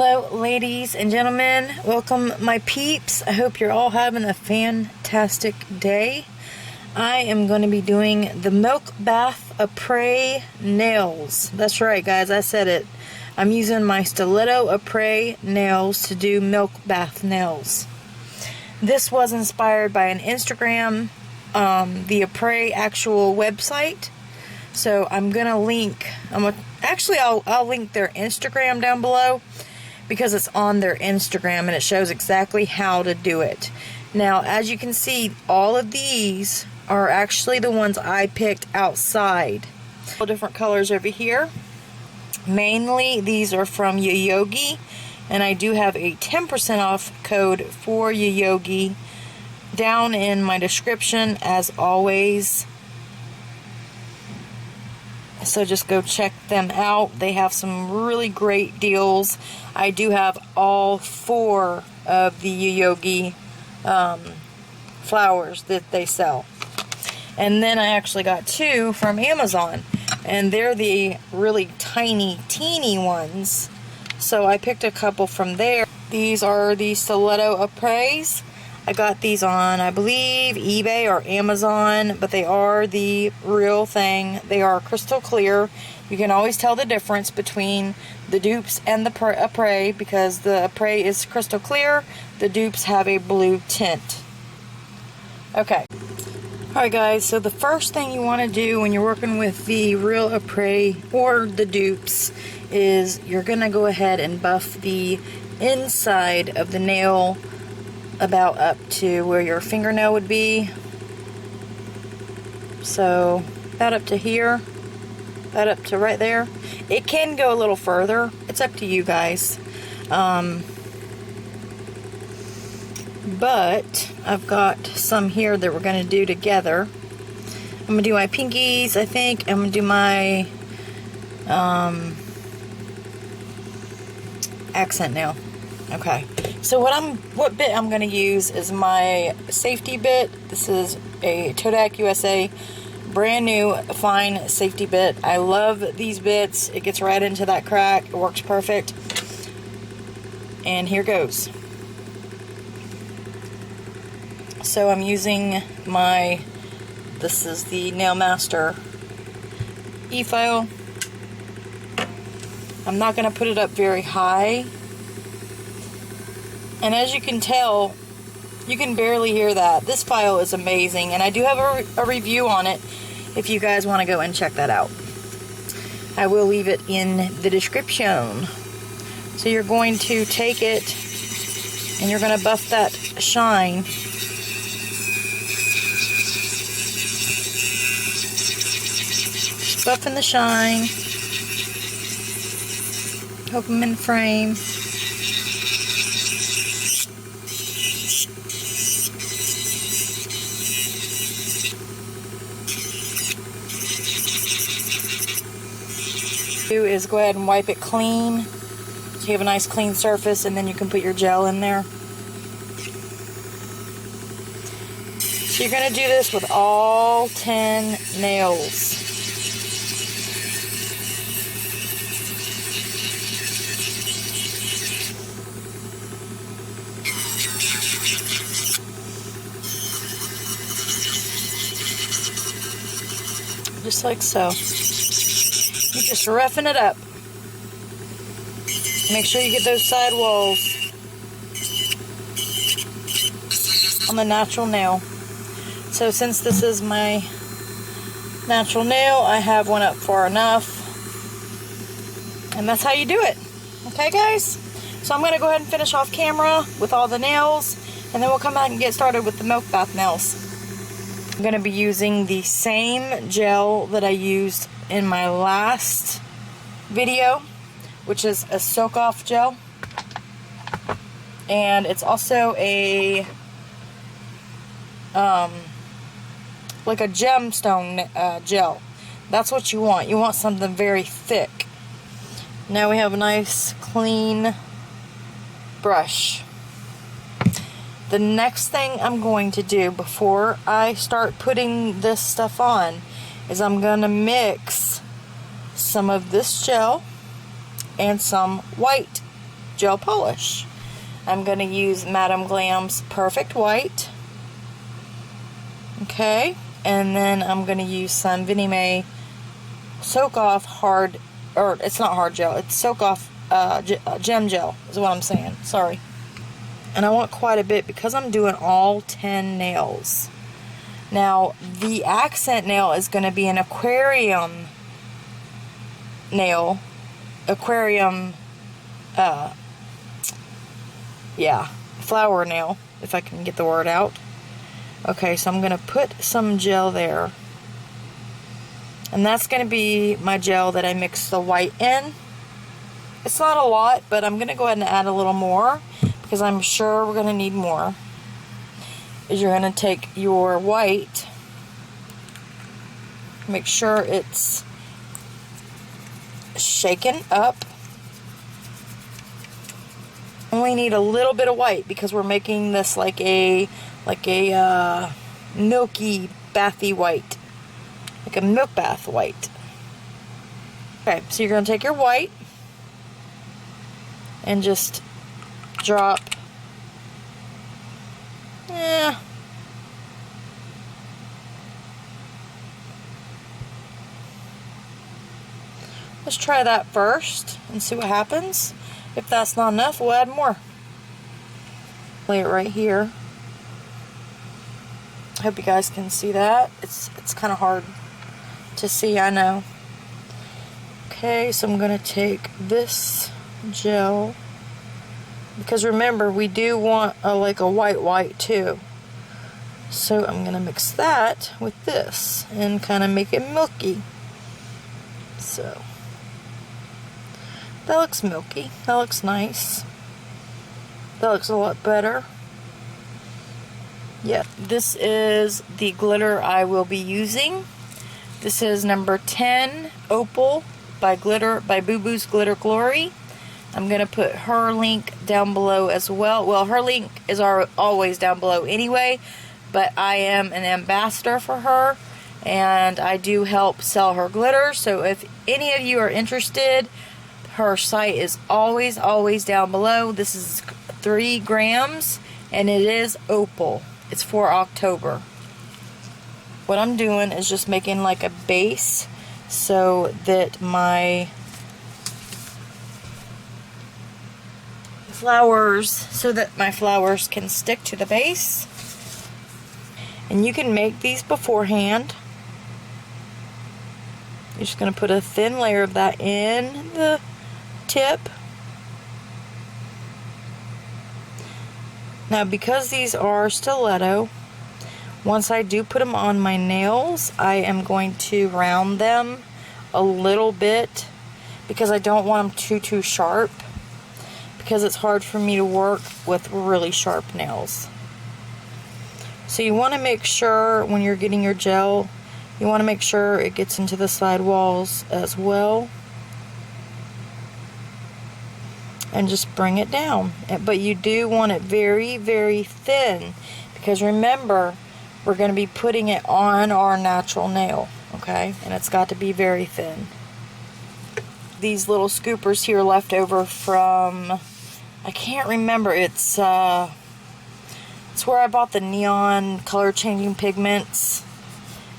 Hello ladies and gentlemen, welcome my peeps. I hope you're all having a fantastic day. I am going to be doing the Milk Bath Apres nails. That's right guys, I said it. I'm using my Stiletto Apres nails to do milk bath nails. This was inspired by an Instagram, the Apres actual website. So I'm going to link, I'll link their Instagram down below, because it's on their Instagram and it shows exactly how to do it. Now, as you can see, all of these are actually the ones I picked outside. All different colors over here. Mainly, these are from Yoyogi, and I do have a 10% off code for Yoyogi down in my description, as always. So just go check them out. They have some really great deals. I do have all 4 of the Yoyogi flowers that they sell. And then I actually got 2 from Amazon. And they're the really tiny, teeny ones. So I picked a couple from there. These are the Stiletto Apres. I got these on, I believe, eBay or Amazon, but they are the real thing. They are crystal clear. You can always tell the difference between the dupes and the Apres, because the Apres is crystal clear, the dupes have a blue tint. Okay. Alright guys, so the first thing you want to do when you're working with the real Apres or the dupes is you're going to go ahead and buff the inside of the nail about up to where your fingernail would be. So about up to here, about up to right there. It can go a little further, it's up to you guys. But I've got some here that we're going to do together. I'm going to do my pinkies, I think. I'm going to do my accent nail. Okay, so what bit I'm going to use is my safety bit. This is a Todak USA brand new fine safety bit. I love these bits. It gets right into that crack. It works perfect. And here goes. So I'm using this is the Nail Master e-file. I'm not going to put it up very high. And as you can tell, you can barely hear that. This file is amazing, and I do have a review on it if you guys want to go and check that out. I will leave it in the description. So you're going to take it, and you're going to buff that shine. Just buffing the shine. Hope them in frame. Is go ahead and wipe it clean so you have a nice clean surface, and then you can put your gel in there. So you're going to do this with all 10 nails. Just like so. You're just roughing it up. Make sure you get those side walls on the natural nail. So since this is my natural nail, I have one up far enough. And that's how you do it. Okay guys? So I'm going to go ahead and finish off camera with all the nails, and then we'll come back and get started with the milk bath nails. I'm going to be using the same gel that I used in my last video, which is a soak off gel, and it's also a like a gemstone gel. That's what you want. You want something very thick. Now we have a nice clean brush. The next thing I'm going to do before I start putting this stuff on is I'm going to mix some of this gel and some white gel polish. I'm going to use Madame Glam's Perfect White. Okay, and then I'm going to use some Vinnie Mae Soak Off Hard, or it's not hard gel, it's Soak Off Gem Gel is what I'm saying, sorry. And I want quite a bit because I'm doing all 10 nails. Now, the accent nail is going to be an aquarium nail. Aquarium, flower nail, if I can get the word out. Okay, so I'm going to put some gel there. And that's going to be my gel that I mix the white in. It's not a lot, but I'm going to go ahead and add a little more because I'm sure we're going to need more. Is you're going to take your white, make sure it's shaken up. Only need a little bit of white because we're making this like a milky bathy white, like a milk bath white. Okay, so you're going to take your white and just drop, let's try that first and see what happens. If that's not enough, we'll add more. Lay it right here. I hope you guys can see that. It's kind of hard to see, I know. Okay, so I'm going to take this gel, because remember, we do want like a white too. So I'm going to mix that with this and kind of make it milky. So that looks milky. That looks nice. That looks a lot better. Yeah, this is the glitter I will be using. This is number 10 Opal by Boo Boo's Glitter Glory. I'm going to put her link down below as well. Well, her link is always down below anyway, but I am an ambassador for her, and I do help sell her glitter. So if any of you are interested, her site is always down below. This is 3 grams, and it is Opal. It's for October. What I'm doing is just making like a base so that my flowers can stick to the base. And you can make these beforehand. You're just going to put a thin layer of that in the tip. Now, because these are stiletto, once I do put them on my nails, I am going to round them a little bit because I don't want them too sharp, because it's hard for me to work with really sharp nails. So you want to make sure when you're getting your gel, you want to make sure it gets into the side walls as well. And just bring it down. But you do want it very thin, because remember, we're going to be putting it on our natural nail, okay? And it's got to be very thin. These little scoopers here left over from, I can't remember, it's where I bought the neon color changing pigments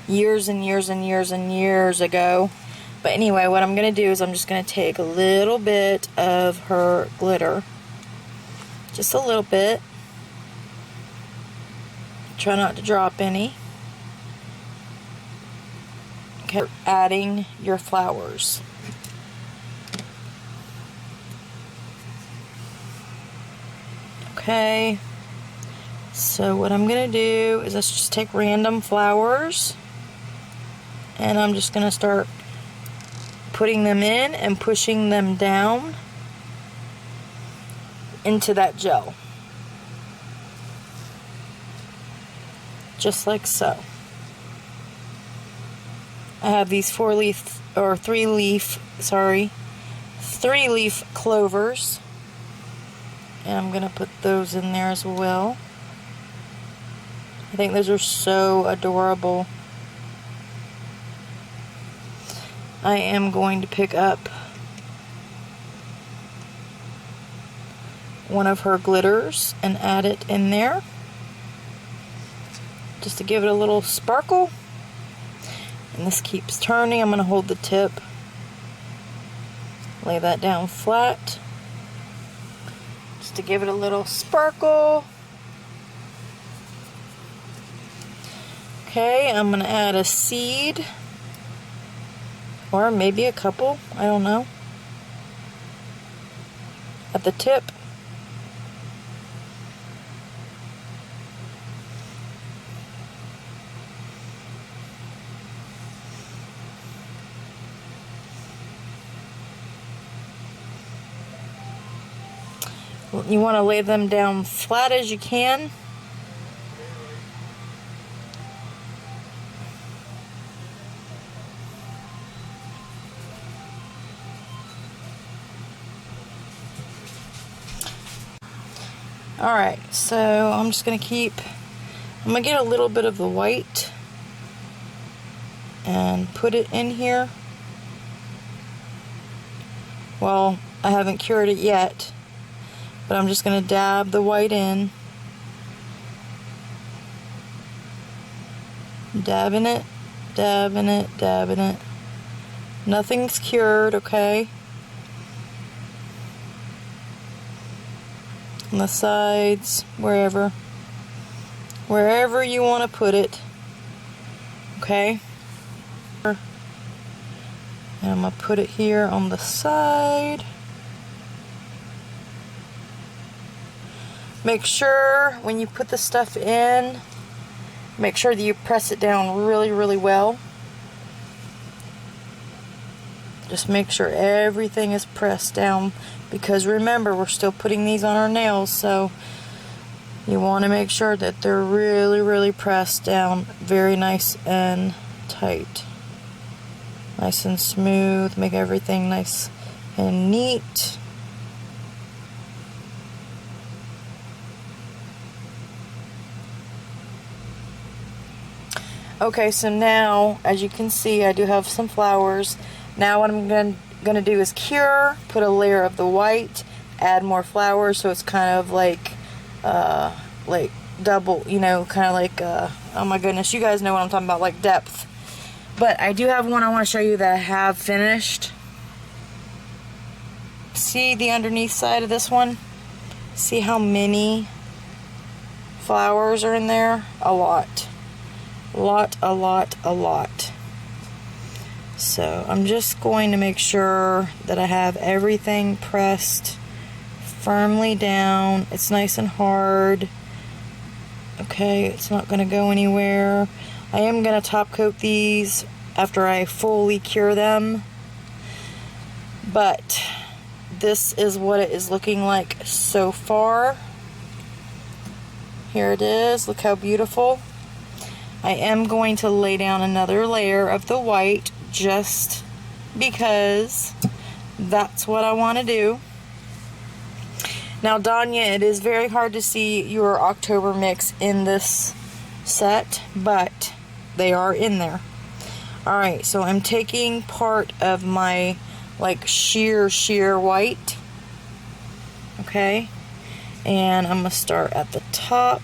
years and years ago. But anyway, what I'm going to do is I'm just going to take a little bit of her glitter. Just a little bit. Try not to drop any. Okay, adding your flowers. Okay. So what I'm going to do is let's just take random flowers. And I'm just going to start putting them in and pushing them down into that gel. Just like so. I have these 3-leaf clovers. And I'm going to put those in there as well. I think those are so adorable. I am going to pick up one of her glitters and add it in there, just to give it a little sparkle. And this keeps turning. I'm going to hold the tip, lay that down flat, just to give it a little sparkle. Okay, I'm going to add a seed, or maybe a couple, I don't know, at the tip. You want to lay them down flat as you can. Alright, so I'm just going to I'm going to get a little bit of the white and put it in here. Well, I haven't cured it yet, but I'm just going to dab the white in. Dabbing it, dabbing it, dabbing it. Nothing's cured, okay? On the sides, wherever you want to put it, okay? And I'm going to put it here on the side. Make sure when you put the stuff in, make sure that you press it down really, really well. Just make sure everything is pressed down, because remember, we're still putting these on our nails, so you want to make sure that they're really, really pressed down very nice and tight. Nice and smooth. Make everything nice and neat. Okay, so now, as you can see, I do have some flowers. Now what I'm going to do is cure, put a layer of the white, add more flowers, so it's kind of like double, you know, kind of like, oh my goodness, you guys know what I'm talking about, like depth. But I do have one I want to show you that I have finished. See the underneath side of this one? See how many flowers are in there? A lot. A lot. So I'm just going to make sure that I have everything pressed firmly down. It's nice and hard. Okay, it's not going to go anywhere. I am going to top coat these after I fully cure them. But this is what it is looking like so far. Here it is. Look how beautiful. I am going to lay down another layer of the white just because that's what I want to do. Now, Danya, it is very hard to see your October mix in this set, but they are in there. Alright, so I'm taking part of my like sheer white, okay, and I'm going to start at the top.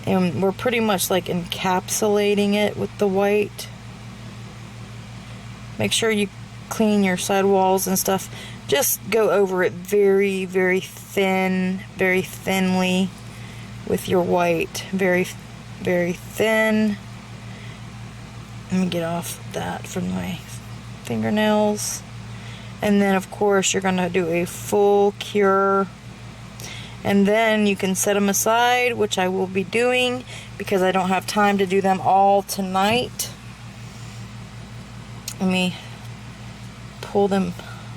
And we're pretty much like encapsulating it with the white. Make sure you clean your sidewalls and stuff. Just go over it very, very thinly with your white. Very, very thin. Let me get off that from my fingernails. And then, of course, you're going to do a full cure. And then you can set them aside, which I will be doing because I don't have time to do them all tonight. Let me pull them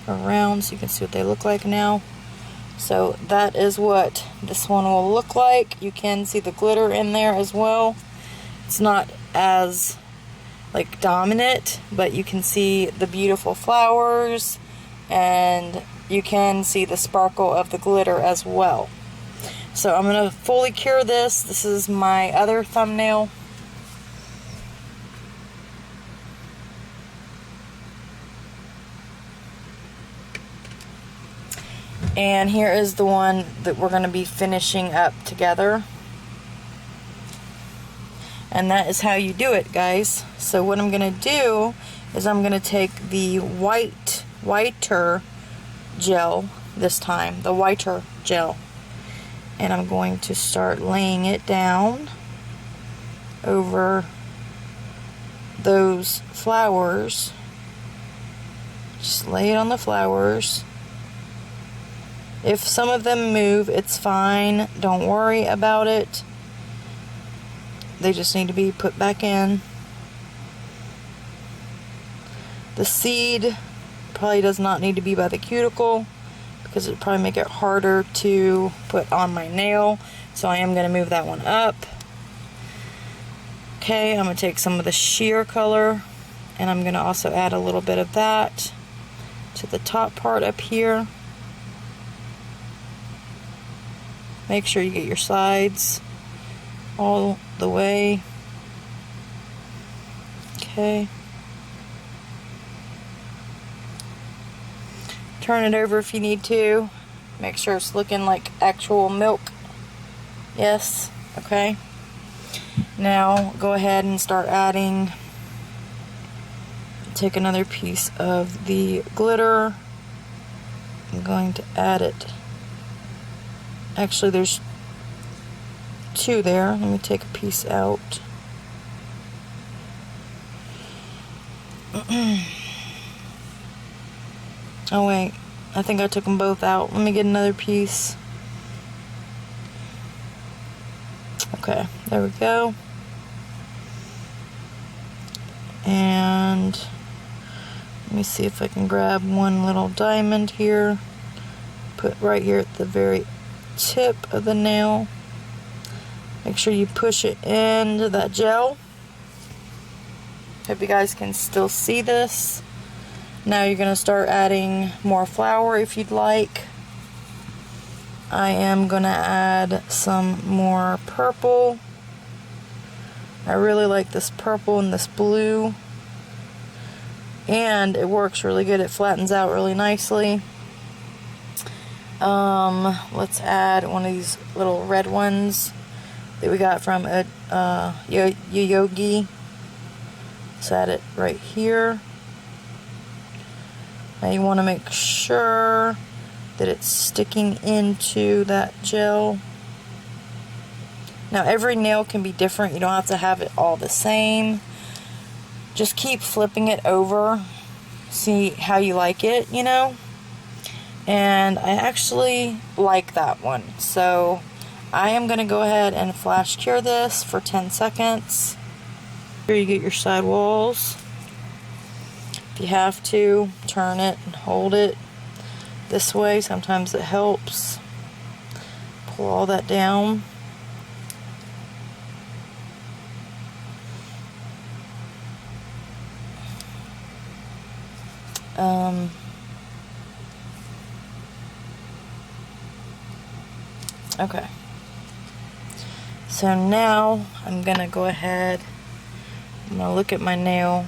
around so you can see what they look like now. So that is what this one will look like. You can see the glitter in there as well. It's not as like dominant, but you can see the beautiful flowers and you can see the sparkle of the glitter as well. So I'm going to fully cure this. This is my other thumbnail. And here is the one that we're going to be finishing up together. And that is how you do it, guys. So what I'm going to do is I'm going to take the whiter gel this time, the whiter gel. And I'm going to start laying it down over those flowers. Just lay it on the flowers. If some of them move, it's fine. Don't worry about it. They just need to be put back in. The seed probably does not need to be by the cuticle because it would probably make it harder to put on my nail. So I am going to move that one up. Okay, I'm going to take some of the sheer color and I'm going to also add a little bit of that to the top part up here. Make sure you get your sides all the way. Okay. Turn it over if you need to. Make sure it's looking like actual milk. Yes. Okay. Now go ahead and start adding. Take another piece of the glitter. I'm going to add it. Actually, there's two there. Let me take a piece out. Oh wait, I think I took them both out. Let me get another piece. Okay, there we go. And let me see if I can grab one little diamond here. Put right here at the very tip of the nail. Make sure you push it into that gel. Hope you guys can still see this. Now you're going to start adding more flour if you'd like. I am going to add some more purple. I really like this purple and this blue. And it works really good. It flattens out really nicely. Let's add one of these little red ones that we got from Yogi. Let's add it right here. Now you want to make sure that it's sticking into that gel. Now every nail can be different. You don't have to have it all the same. Just keep flipping it over. See how you like it, you know. And I actually like that one. So I am going to go ahead and flash cure this for 10 seconds. Here you get your side walls. If you have to, turn it and hold it this way. Sometimes it helps. Pull all that down. Okay. So now I'm going to go ahead, I'm going to look at my nail.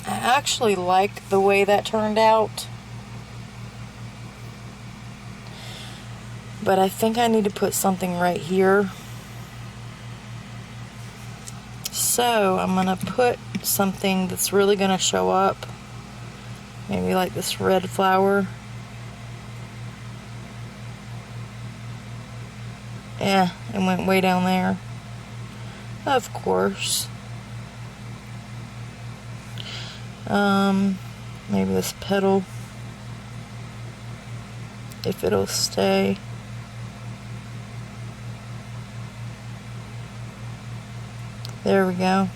I actually like the way that turned out. But I think I need to put something right here. So I'm going to put something that's really going to show up. Maybe like this red flower. Yeah, it went way down there. Of course. Maybe this petal. If it'll stay. There we go.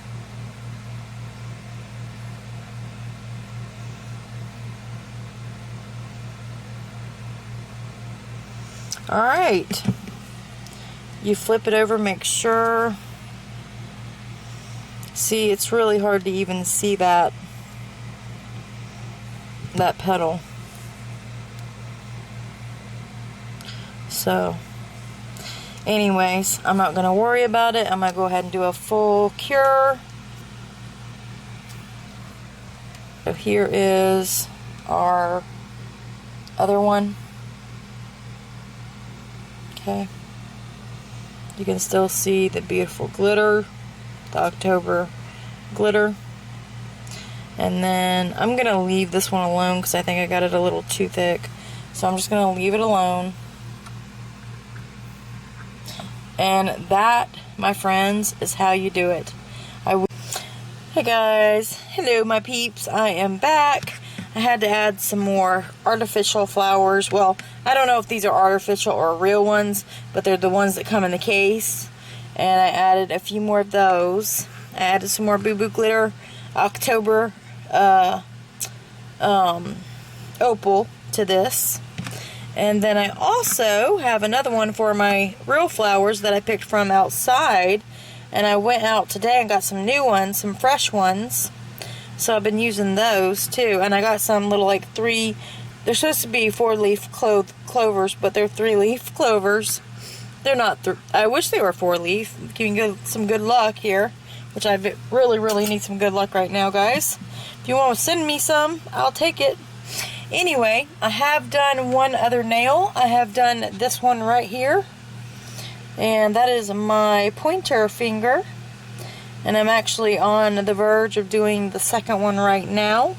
Alright. You flip it over, make sure. See, it's really hard to even see that petal. So, anyways, I'm not going to worry about it. I'm going to go ahead and do a full cure. So here is our other one. Okay. You can still see the beautiful glitter, the October glitter. And then I'm going to leave this one alone because I think I got it a little too thick. So I'm just going to leave it alone. And that, my friends, is how you do it. Hey guys, hello my peeps, I am back. I had to add some more artificial flowers. Well, I don't know if these are artificial or real ones, but they're the ones that come in the case. And I added a few more of those. I added some more Boo Boo Glitter October opal to this. And then I also have another one for my real flowers that I picked from outside. And I went out today and got some new ones, some fresh ones. So I've been using those too. And I got some little like they're supposed to be 4-leaf clovers, but they're 3-leaf clovers. They're not, I wish they were 4-leaf. You can get some good luck here, which I really, really need some good luck right now, guys. If you want to send me some, I'll take it. Anyway, I have done one other nail. I have done this one right here. And that is my pointer finger. And I'm actually on the verge of doing the second one right now.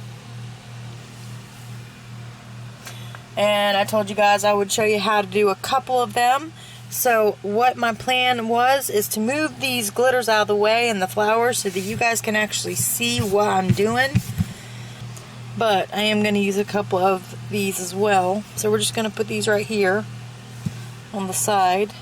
And I told you guys I would show you how to do a couple of them. So what my plan is to move these glitters out of the way and the flowers so that you guys can actually see what I'm doing. But I am going to use a couple of these as well. So we're just going to put these right here on the side.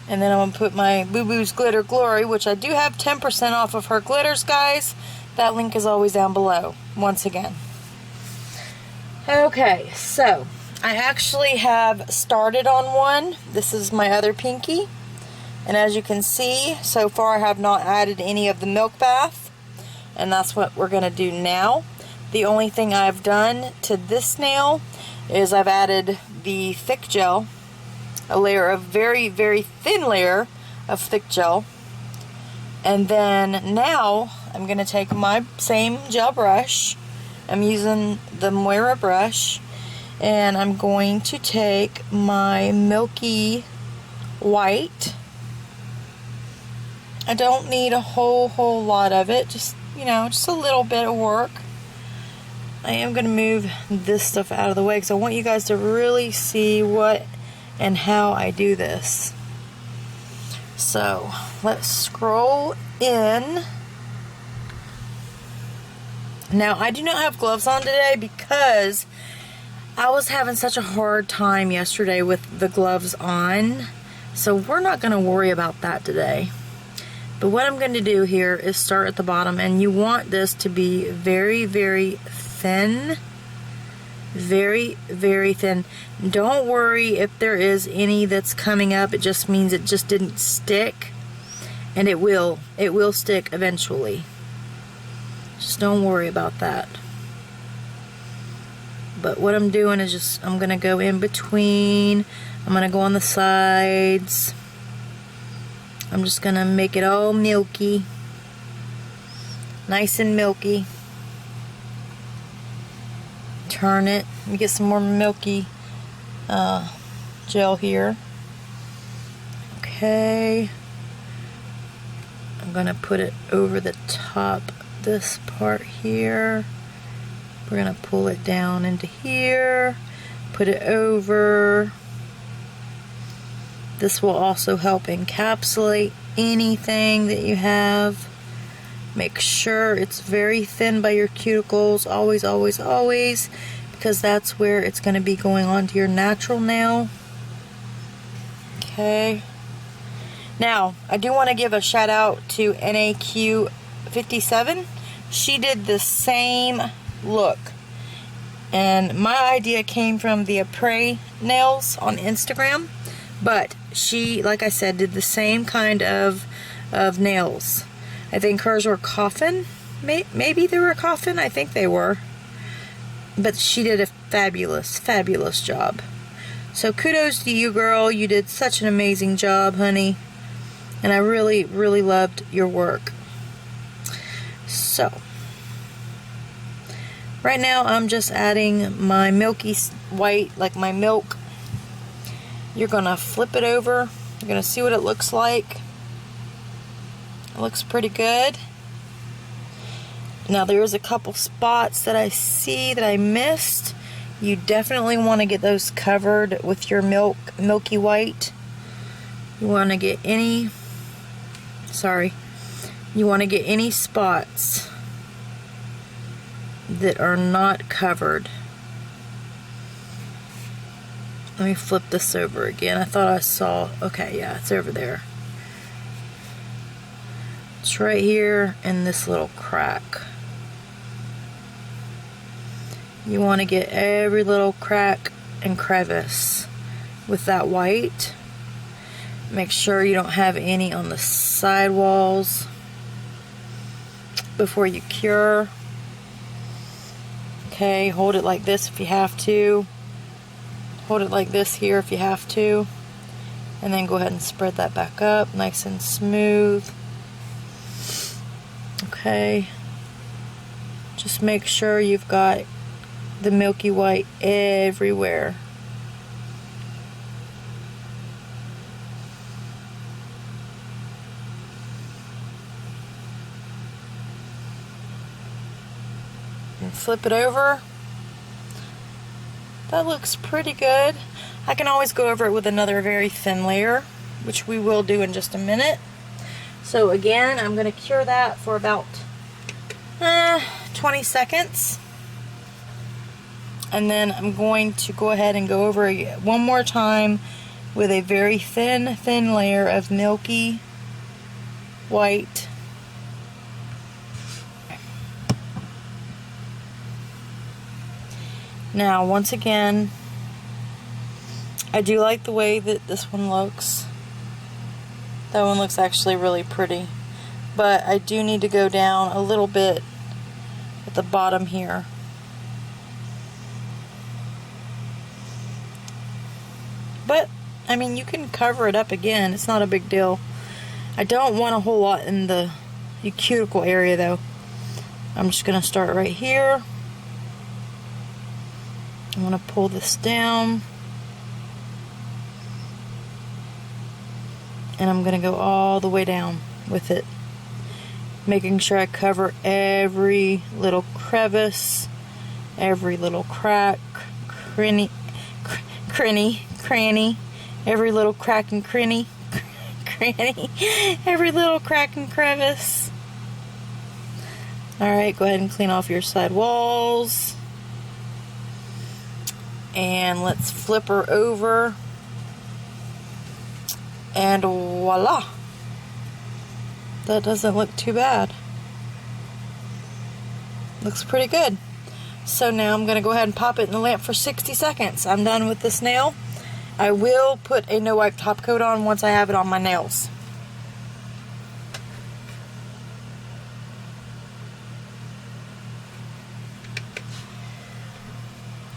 And then I'm going to put my Boo Boo's Glitter Glory, which I do have 10% off of her glitters, guys. That link is always down below, once again. Okay, so I actually have started on one. This is my other pinky. And as you can see, so far I have not added any of the milk bath. And that's what we're going to do now. The only thing I've done to this nail is I've added the thick gel. A layer of very, very thin layer of thick gel. And then now I'm going to take my same gel brush. I'm using the Moyra brush. And I'm going to take my milky white. I don't need a whole lot of it. Just, you know, just a little bit of work. I am going to move this stuff out of the way because I want you guys to really see what and how I do this. So let's scroll in. Now I do not have gloves on today because I was having such a hard time yesterday with the gloves on, so we're not going to worry about that today. But what I'm going to do here is start at the bottom, and you want this to be very, very thin. Very, very thin. Don't worry if there is any that's coming up. It just means it just didn't stick. And it will stick eventually. Just don't worry about that. But what I'm doing is just, I'm going to go in between. I'm going to go on the sides. I'm just going to make it all milky. Nice and milky. Turn it. Let me get some more milky gel here. Okay. I'm going to put it over the top, this part here. We're going to pull it down into here. Put it over. This will also help encapsulate anything that you have. Make sure it's very thin by your cuticles, always, always, always, because that's where it's going to be going on to your natural nail. Okay. Now, I do want to give a shout out to NAQ57. She did the same look. And my idea came from the Apres nails on Instagram. But she, like I said, did the same kind of nails. I think hers were coffin. Maybe they were coffin. I think they were. But she did a fabulous, fabulous job. So kudos to you, girl. You did such an amazing job, honey. And I really, really loved your work. So, Right now I'm just adding my milky white, like my milk. You're gonna flip it over. You're gonna see what it looks like. It looks pretty good. Now there's a couple spots that I see that I missed. You definitely want to get those covered with your milky white. You want to get any, you want to get any spots that are not covered. Let me flip this over again. I thought I saw, okay, yeah, it's over there. It's right here in this little crack. You want to get every little crack and crevice with that white. Make sure you don't have any on the side walls before you cure. Okay, hold it like this if you have to. Hold it like this here if you have to. And then go ahead and spread that back up nice and smooth. Okay. Just make sure you've got the milky white everywhere. And flip it over. That looks pretty good. I can always go over it with another very thin layer, which we will do in just a minute. So again, I'm going to cure that for about 20 seconds. And then I'm going to go ahead and go over it one more time with a very thin layer of milky white. Now, once again, I do like the way that this one looks. That one looks actually really pretty. But I do need to go down a little bit at the bottom here. But, I mean, you can cover it up again. It's not a big deal. I don't want a whole lot in the cuticle area, though. I'm just going to start right here. I'm going to pull this down. And I'm going to go all the way down with it. Making sure I cover every little crevice, every little crack, cranny, every little crack and cranny, every little crack and crevice. Alright, go ahead and clean off your side walls. And let's flip her over. And voila! That doesn't look too bad. Looks pretty good. So now I'm going to go ahead and pop it in the lamp for 60 seconds. I'm done with this nail. I will put a no wipe top coat on once I have it on my nails.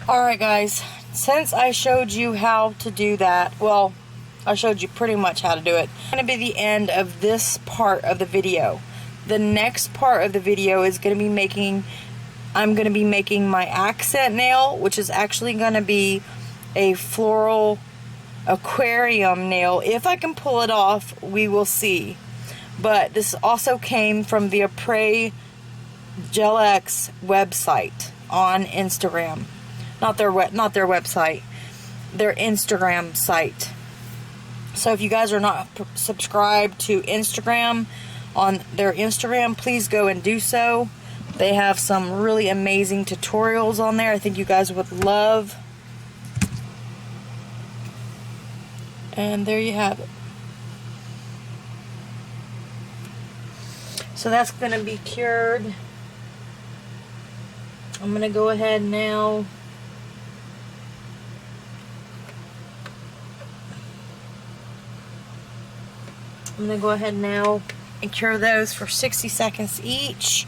Alright guys, since I showed you how to do that, well, I showed you pretty much how to do it. It's going to be the end of this part of the video. The next part of the video is going to be I'm going to be making my accent nail, which is actually going to be a floral aquarium nail. If I can pull it off, we will see. But this also came from the Apres Gel X website on Instagram. Not their website, their Instagram site. So if you guys are not subscribed to Instagram, on their Instagram, please go and do so. They have some really amazing tutorials on there I think you guys would love. And there you have it. So that's going to be cured. I'm going to go ahead now. I'm going to go ahead now and cure those for 60 seconds each.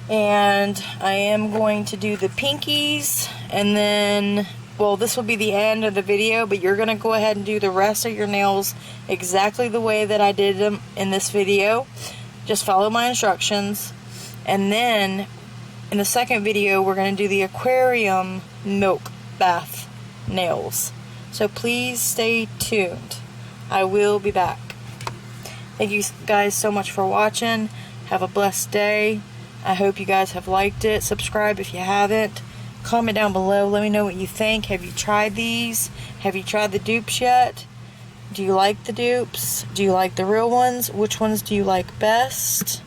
And I am going to do the pinkies, and then, well, this will be the end of the video, but you're going to go ahead and do the rest of your nails exactly the way that I did them in this video. Just follow my instructions. And then in the second video, we're going to do the aquarium milk bath nails. So please stay tuned. I will be back. Thank you guys so much for watching. Have a blessed day. I hope you guys have liked it. Subscribe if you haven't. Comment down below. Let me know what you think. Have you tried these? Have you tried the dupes yet? Do you like the dupes? Do you like the real ones? Which ones do you like best?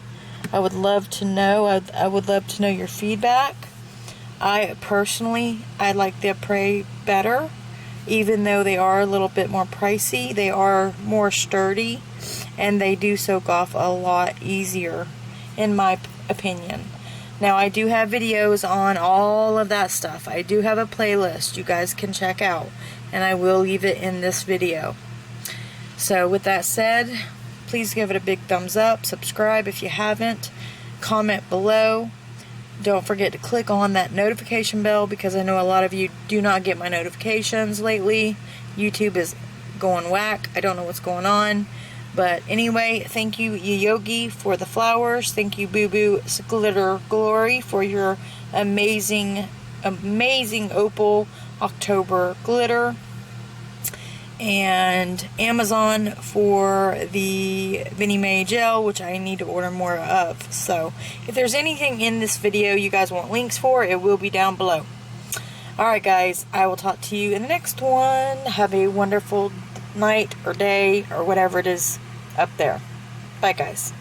I would love to know. I would love to know your feedback. I like the Apres better. Even though they are a little bit more pricey, they are more sturdy. And they do soak off a lot easier, in my opinion. Now, I do have videos on all of that stuff. I do have a playlist you guys can check out, and I will leave it in this video. So, with that said, please give it a big thumbs up. Subscribe if you haven't. Comment below. Don't forget to click on that notification bell, because I know a lot of you do not get my notifications lately. YouTube is going whack. I don't know what's going on. But anyway, thank you, Yogi, for the flowers. Thank you, Boo Boo Glitter Glory, for your amazing, amazing opal October glitter. And Amazon for the Vinnie Mae gel, which I need to order more of. So, if there's anything in this video you guys want links for, it will be down below. Alright guys, I will talk to you in the next one. Have a wonderful night or day or whatever it is up there. Bye guys.